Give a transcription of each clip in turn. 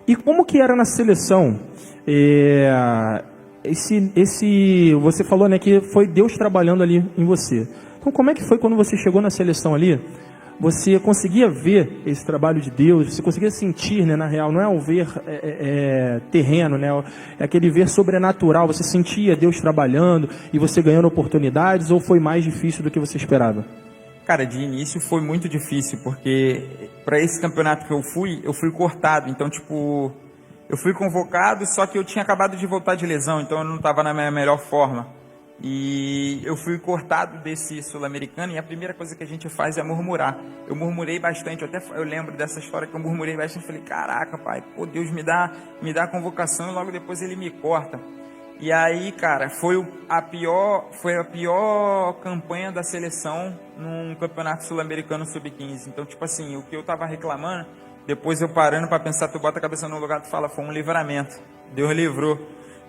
E como que era na seleção? Você falou, né, que foi Deus trabalhando ali em você. Então, como é que foi quando você chegou na seleção ali? Você conseguia ver esse trabalho de Deus? Você conseguia sentir, né, na real? Não é o ver terreno, né? É aquele ver sobrenatural. Você sentia Deus trabalhando e você ganhando oportunidades, ou foi mais difícil do que você esperava? Cara, de início foi muito difícil, porque para esse campeonato que eu fui cortado. Então, tipo, eu fui convocado, só que eu tinha acabado de voltar de lesão, então eu não estava na minha melhor forma. E eu fui cortado desse sul-americano, e a primeira coisa que a gente faz é murmurar. Eu murmurei bastante, eu lembro dessa história que eu murmurei bastante. Falei, caraca, pai, pô, Deus me dá a convocação e logo depois ele me corta. E aí, cara, foi a pior campanha da seleção num campeonato sul-americano sub-15. Então, tipo assim, o que eu tava reclamando, depois eu parando para pensar, tu bota a cabeça no lugar, tu fala, foi um livramento. Deus livrou.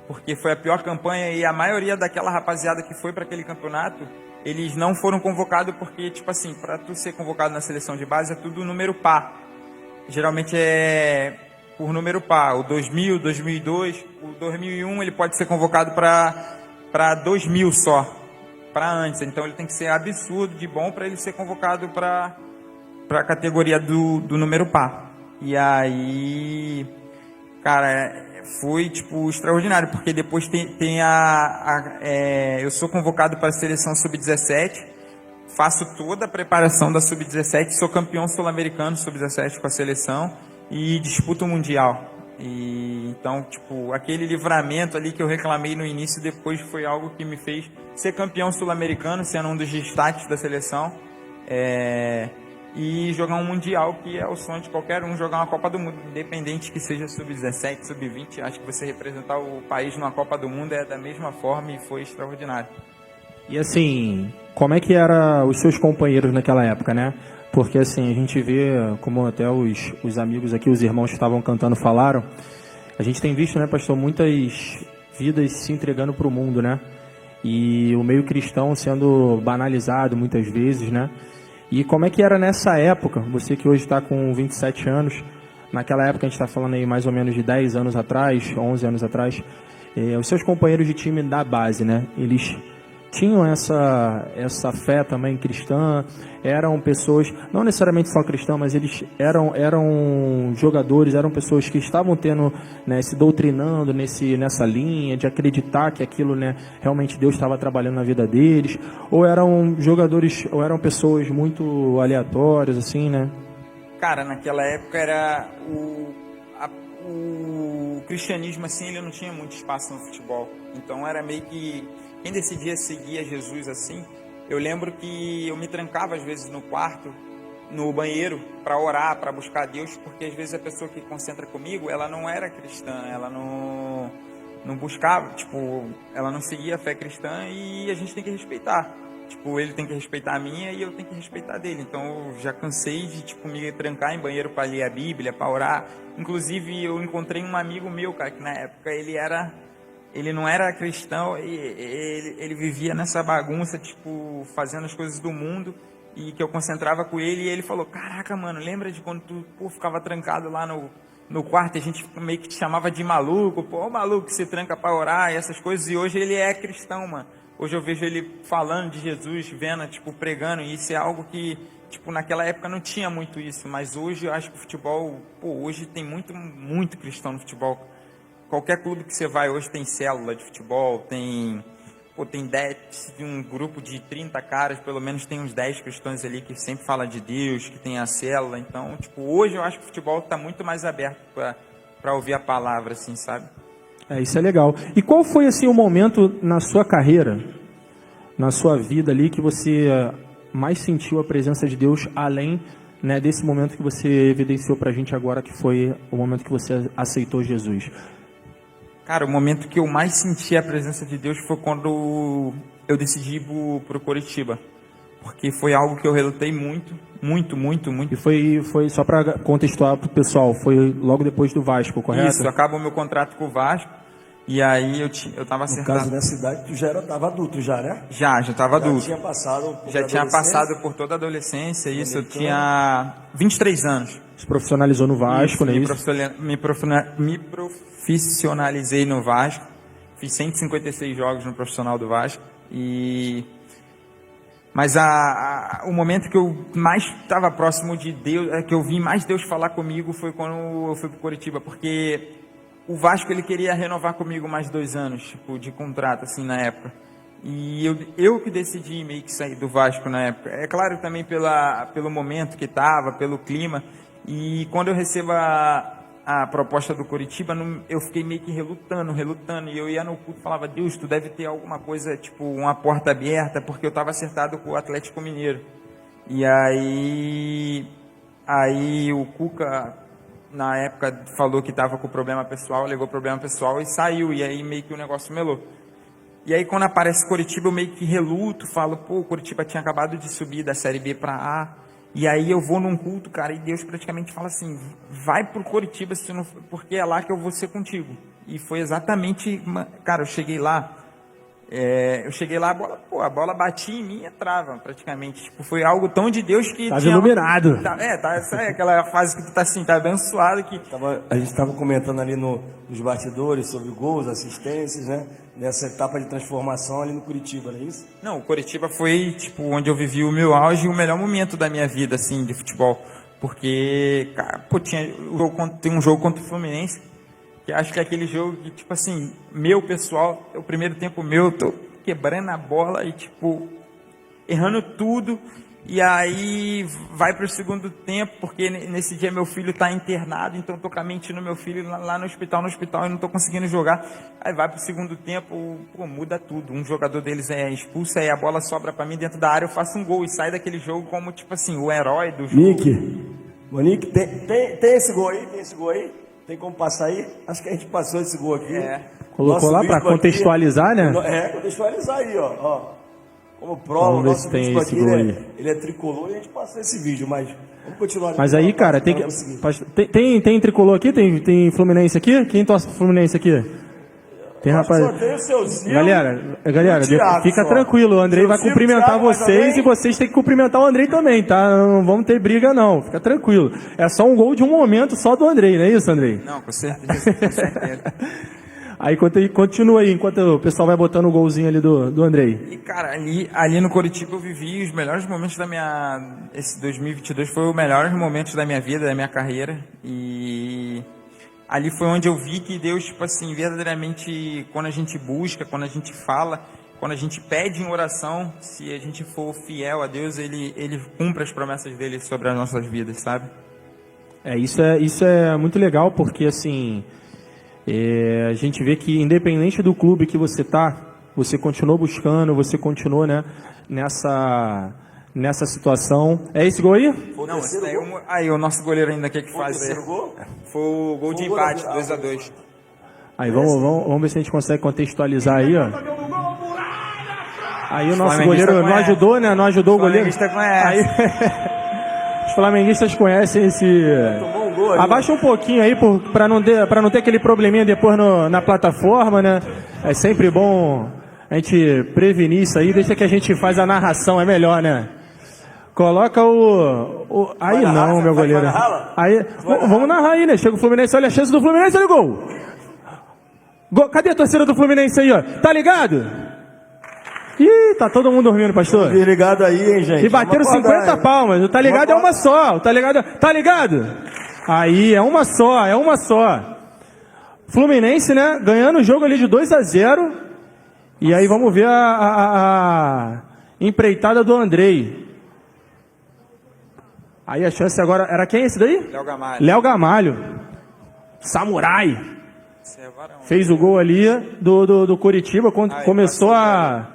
Porque foi a pior campanha, e a maioria daquela rapaziada que foi para aquele campeonato, eles não foram convocados porque, tipo assim, para tu ser convocado na seleção de base é tudo número par. Geralmente é por número par, o 2000, 2002, o 2001 ele pode ser convocado para 2000 só, para antes. Então ele tem que ser absurdo de bom para ele ser convocado para a categoria do número par. E aí, cara, foi, tipo, extraordinário, porque depois tem eu sou convocado para a seleção sub-17, faço toda a preparação da sub-17, sou campeão sul-americano sub-17 com a seleção e disputo o mundial. E então, tipo, aquele livramento ali que eu reclamei no início, depois foi algo que me fez ser campeão sul-americano, sendo um dos destaques da seleção. E jogar um mundial, que é o sonho de qualquer um, jogar uma Copa do Mundo, independente que seja sub-17, sub-20. Acho que você representar o país numa Copa do Mundo é da mesma forma, e foi extraordinário. E assim, como é que eram os seus companheiros naquela época, né? Porque assim, a gente vê, como até os amigos aqui, os irmãos que estavam cantando falaram, a gente tem visto, né, pastor, muitas vidas se entregando para o mundo, né? E o meio cristão sendo banalizado muitas vezes, né? E como é que era nessa época, você que hoje está com 27 anos, naquela época a gente está falando aí mais ou menos de 10 anos atrás, 11 anos atrás, os seus companheiros de time da base, né? Eles tinham essa fé também cristã, eram pessoas, não necessariamente só cristãs, mas eles eram jogadores, eram pessoas que estavam tendo, né, se doutrinando nessa linha de acreditar que aquilo, né, realmente Deus estava trabalhando na vida deles, ou eram jogadores, ou eram pessoas muito aleatórias, assim, né? Cara, naquela época era o cristianismo, assim, ele não tinha muito espaço no futebol, então era meio que quem decidia seguir a Jesus assim. Eu lembro que eu me trancava às vezes no quarto, no banheiro, para orar, para buscar Deus, porque às vezes a pessoa que concentra comigo, ela não era cristã, ela não buscava, tipo, ela não seguia a fé cristã, e a gente tem que respeitar. Tipo, ele tem que respeitar a minha e eu tenho que respeitar a dele. Então eu já cansei de, tipo, me trancar em banheiro para ler a Bíblia, para orar. Inclusive eu encontrei um amigo meu, cara, que na época ele não era cristão, e ele vivia nessa bagunça, tipo, fazendo as coisas do mundo, e que eu concentrava com ele, e ele falou, caraca, mano, lembra de quando tu, pô, ficava trancado lá no quarto, e a gente meio que te chamava de maluco, pô, o maluco que se tranca pra orar, e essas coisas, e hoje ele é cristão, mano. Hoje eu vejo ele falando de Jesus, vendo, tipo, pregando, e isso é algo que, tipo, naquela época não tinha muito isso, mas hoje eu acho que o futebol, pô, hoje tem muito cristão no futebol. Qualquer clube que você vai hoje tem célula de futebol, tem 10, de um grupo de 30 caras, pelo menos tem uns 10 cristãos ali que sempre fala de Deus, que tem a célula. Então, tipo, hoje eu acho que o futebol está muito mais aberto para ouvir a palavra, assim, sabe? Isso é legal. E qual foi, assim, o momento na sua carreira, na sua vida ali, que você mais sentiu a presença de Deus, além, né, desse momento que você evidenciou para a gente agora, que foi o momento que você aceitou Jesus? Cara, o momento que eu mais senti a presença de Deus foi quando eu decidi ir pro Coritiba. Porque foi algo que eu relutei muito. E foi só para contextualizar pro pessoal, foi logo depois do Vasco, correto? Isso, acaba o meu contrato com o Vasco. E aí eu tava No acertado. caso, nessa idade, tu já tava adulto já, né? Já tava adulto. Já Tinha passado por toda a adolescência, isso. Eu tinha 23 anos. Se profissionalizou no Vasco, né? Me profissionalizei no Vasco. Fiz 156 jogos no profissional do Vasco. Mas o momento que eu mais estava próximo de Deus, que eu vi mais Deus falar comigo, foi quando eu fui pro Coritiba, porque o Vasco ele queria renovar comigo mais 2 anos, tipo, de contrato, assim, na época. E eu que decidi meio que sair do Vasco na época. É claro também pelo momento que estava, pelo clima. E quando eu recebo a proposta do Coritiba, eu fiquei meio que relutando. E eu ia no culto e falava, Deus, tu deve ter alguma coisa, tipo, uma porta aberta, porque eu estava acertado com o Atlético Mineiro. E aí o Cuca, na época, falou que estava com problema pessoal, alegou problema pessoal e saiu. E aí meio que o negócio melou. E aí quando aparece Coritiba, eu meio que reluto, falo, pô, o Coritiba tinha acabado de subir da Série B para A. E aí eu vou num culto, cara, e Deus praticamente fala assim, vai pro Coritiba, porque é lá que eu vou ser contigo. E foi exatamente, cara, eu cheguei lá, a bola batia em mim e entrava, praticamente. Tipo, foi algo tão de Deus que Tava iluminado. Sabe aquela fase que tu tá assim, tá abençoado que... A gente estava comentando ali nos bastidores sobre gols, assistências, né? Nessa etapa de transformação ali no Coritiba, não é isso? Não, o Coritiba foi, tipo, onde eu vivi o meu auge e o melhor momento da minha vida, assim, de futebol. Porque, cara, pô, tem um jogo contra o Fluminense, que acho que é aquele jogo que, tipo assim, meu pessoal, o primeiro tempo meu, eu tô quebrando a bola e, tipo, errando tudo. E aí vai pro segundo tempo, porque nesse dia meu filho tá internado, então eu tô com a mente no meu filho lá no hospital e não tô conseguindo jogar. Aí vai pro segundo tempo, pô, muda tudo. Um jogador deles é expulso, aí a bola sobra pra mim dentro da área, eu faço um gol e saio daquele jogo como, tipo assim, o herói do jogo. Monique, tem esse gol aí? Tem esse gol aí? Tem como passar aí? Acho que a gente passou esse gol aqui. Colocou lá pra contextualizar, né? Contextualizar aí, ó. Como prova, vamos ver se tem esse gol aí. Ele é tricolor e a gente passou esse vídeo, mas vamos continuar. Mas aí, cara, tem tricolor aqui? Tem Fluminense aqui? Quem torce pro Fluminense aqui? Tem, rapaz. Só tem o seu Galera, fica tranquilo, o Andrei vai cumprimentar vocês e vocês têm que cumprimentar o Andrei também, tá? Não vamos ter briga não, fica tranquilo. É só um gol de um momento só do Andrei, não é isso, Andrei? Não, com certeza, com certeza. Aí continua aí, enquanto o pessoal vai botando o golzinho ali do Andrei. E cara, ali no Coritiba eu vivi os melhores momentos esse 2022 foi o melhor momentos da minha vida, da minha carreira. E ali foi onde eu vi que Deus, tipo assim, verdadeiramente, quando a gente busca, quando a gente fala, quando a gente pede em oração, se a gente for fiel a Deus, Ele cumpre as promessas dele sobre as nossas vidas, sabe? Isso é muito legal, porque assim... a gente vê que independente do clube que você tá, você continuou buscando, você continuou, né, nessa situação. É esse gol aí? Não, esse daí aí o nosso goleiro ainda quer que faz. Foi o gol de empate, 2-2. Aí vamos ver se a gente consegue contextualizar aí, ó. Aí o nosso goleiro não ajudou, né? Não ajudou o goleiro. Aí, os flamenguistas conhecem esse... Abaixa um pouquinho aí para não ter aquele probleminha depois na plataforma, né? É sempre bom a gente prevenir isso aí. Deixa que a gente faz a narração, é melhor, né? Coloca aí não, meu goleiro. Aí, vamos narrar aí, né? Chega o Fluminense, olha a chance do Fluminense, olha o gol. Cadê a torcida do Fluminense aí, ó? Tá ligado? Ih, tá todo mundo dormindo, pastor. Ligado aí, hein, gente? E bateram 50 palmas. O tá ligado é uma só. O tá ligado? Tá ligado? Aí, é uma só. Fluminense, né? Ganhando o jogo ali de 2-0. E aí vamos ver a empreitada do Andrei. Aí a chance agora... Era quem esse daí? Léo Gamalho. Samurai. Fez o gol ali do Coritiba quando começou a...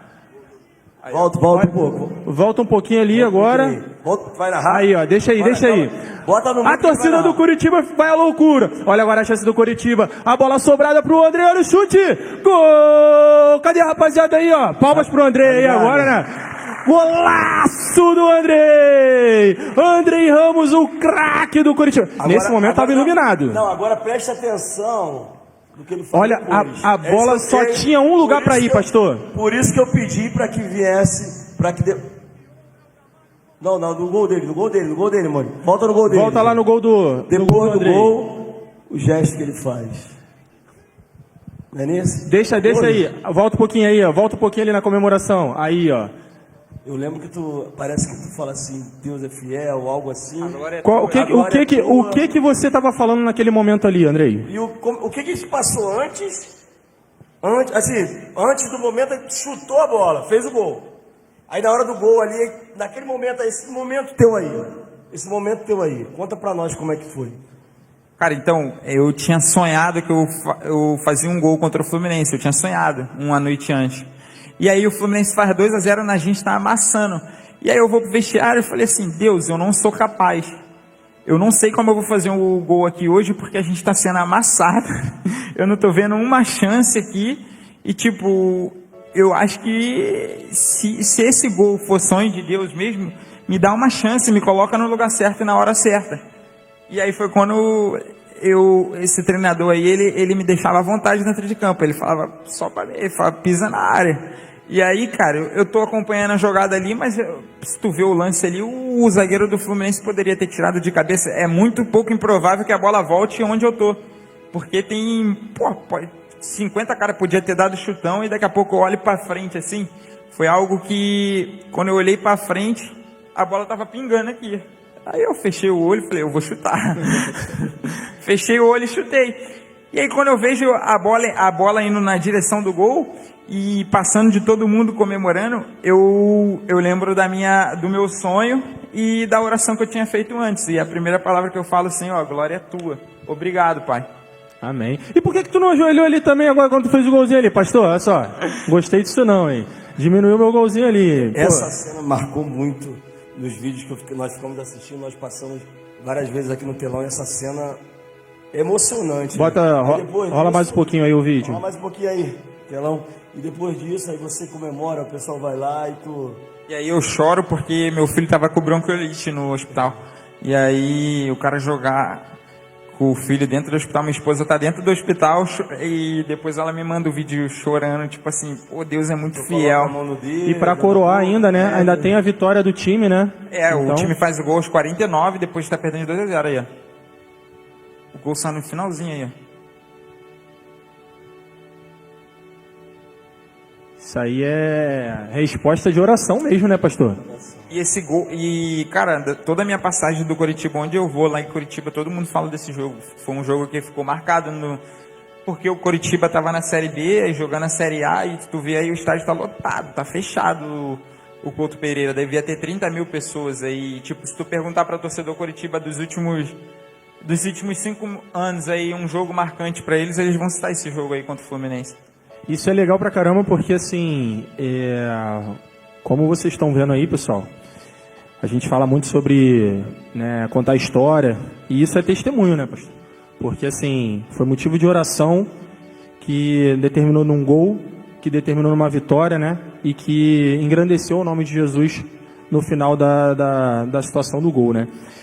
Volta um pouco. Volta um pouquinho ali agora. Vai narrar. Aí, ó, deixa aí. Bota no a torcida do Coritiba vai à loucura. Olha agora a chance do Coritiba. A bola sobrada pro André, olha o chute. Gol! Cadê a rapaziada aí, ó? Palmas pro André aí agora, né? Golaço do Andrei! Andrei Ramos, o craque do Coritiba. Nesse momento estava iluminado. Não, agora preste atenção do que ele faz Olha, depois. a bola isso só que- tinha um lugar por para isso ir, que eu- pastor. Por isso que eu pedi para que viesse, para que... Não, no gol dele, mano. Volta no gol dele. Volta lá no gol do... Depois do Andrei. gol, o gesto que ele faz. Não é nesse? Deixa aí. Volta um pouquinho aí, ó. Volta um pouquinho ali na comemoração. Aí, ó. Eu lembro que parece que tu fala assim, Deus é fiel, algo assim. O que você estava falando naquele momento ali, Andrei? E o que se passou antes, antes do momento, ele chutou a bola, fez o gol. Aí na hora do gol ali, naquele momento, esse momento teu aí, conta pra nós como é que foi. Cara, então, eu tinha sonhado que eu fazia um gol contra o Fluminense. Eu tinha sonhado uma noite antes. E aí o Fluminense faz 2-0 na gente, tá amassando. E aí eu vou pro vestiário e falei assim, Deus, eu não sou capaz. Eu não sei como eu vou fazer um gol aqui hoje, porque a gente tá sendo amassado. Eu não tô vendo uma chance aqui. E tipo, eu acho que se esse gol for sonho de Deus mesmo, me dá uma chance, me coloca no lugar certo e na hora certa. E aí foi quando esse treinador aí, ele me deixava à vontade dentro de campo. Ele falava só para mim, ele falava, pisa na área. E aí, cara, eu tô acompanhando a jogada ali, mas se tu vê o lance ali, o zagueiro do Fluminense poderia ter tirado de cabeça. É muito pouco improvável que a bola volte onde eu tô. Porque tem, 50 caras podia ter dado chutão e daqui a pouco eu olho pra frente assim. Foi algo que, quando eu olhei pra frente, a bola tava pingando aqui. Aí eu fechei o olho e falei, eu vou chutar. Fechei o olho e chutei. E aí quando eu vejo a bola indo na direção do gol e passando de todo mundo comemorando, eu lembro do meu sonho e da oração que eu tinha feito antes. E a primeira palavra que eu falo assim, ó, glória é tua. Obrigado, Pai. Amém. E por que tu não ajoelhou ali também agora quando tu fez o golzinho ali, pastor? Olha só, gostei disso não, hein? Diminuiu meu golzinho ali. Essa cena marcou muito nos vídeos que nós ficamos assistindo, nós passamos várias vezes aqui no telão, e essa cena é emocionante. Bota, né? rola mais um pouquinho aí o vídeo. Rola mais um pouquinho aí, telão. E depois disso, aí você comemora, o pessoal vai lá e tu... E aí eu choro porque meu filho tava com bronquiolite no hospital. E aí o cara jogar com o filho dentro do hospital, minha esposa tá dentro do hospital e depois ela me manda o vídeo chorando, tipo assim, pô, Deus é muito fiel. E pra coroar ainda, né? Ainda tem a vitória do time, né? O time faz o gol aos 49, depois tá perdendo de 2-0 aí, ó. O gol sai no finalzinho aí, ó. Isso aí é resposta de oração mesmo, né, pastor? E esse gol, cara, toda a minha passagem do Coritiba, onde eu vou lá em Coritiba, todo mundo fala desse jogo. Foi um jogo que ficou marcado porque o Coritiba tava na Série B, jogando a Série A, e tu vê aí o estádio tá lotado, tá fechado o Couto Pereira, devia ter 30 mil pessoas aí. Tipo, se tu perguntar para torcedor Coritiba dos últimos 5 anos aí, um jogo marcante para eles vão citar esse jogo aí contra o Fluminense. Isso é legal pra caramba porque, assim, como vocês estão vendo aí, pessoal, a gente fala muito sobre, né, contar história, e isso é testemunho, né, pastor? Porque, assim, foi motivo de oração que determinou num gol, que determinou numa vitória, né, e que engrandeceu o nome de Jesus no final da situação do gol, né.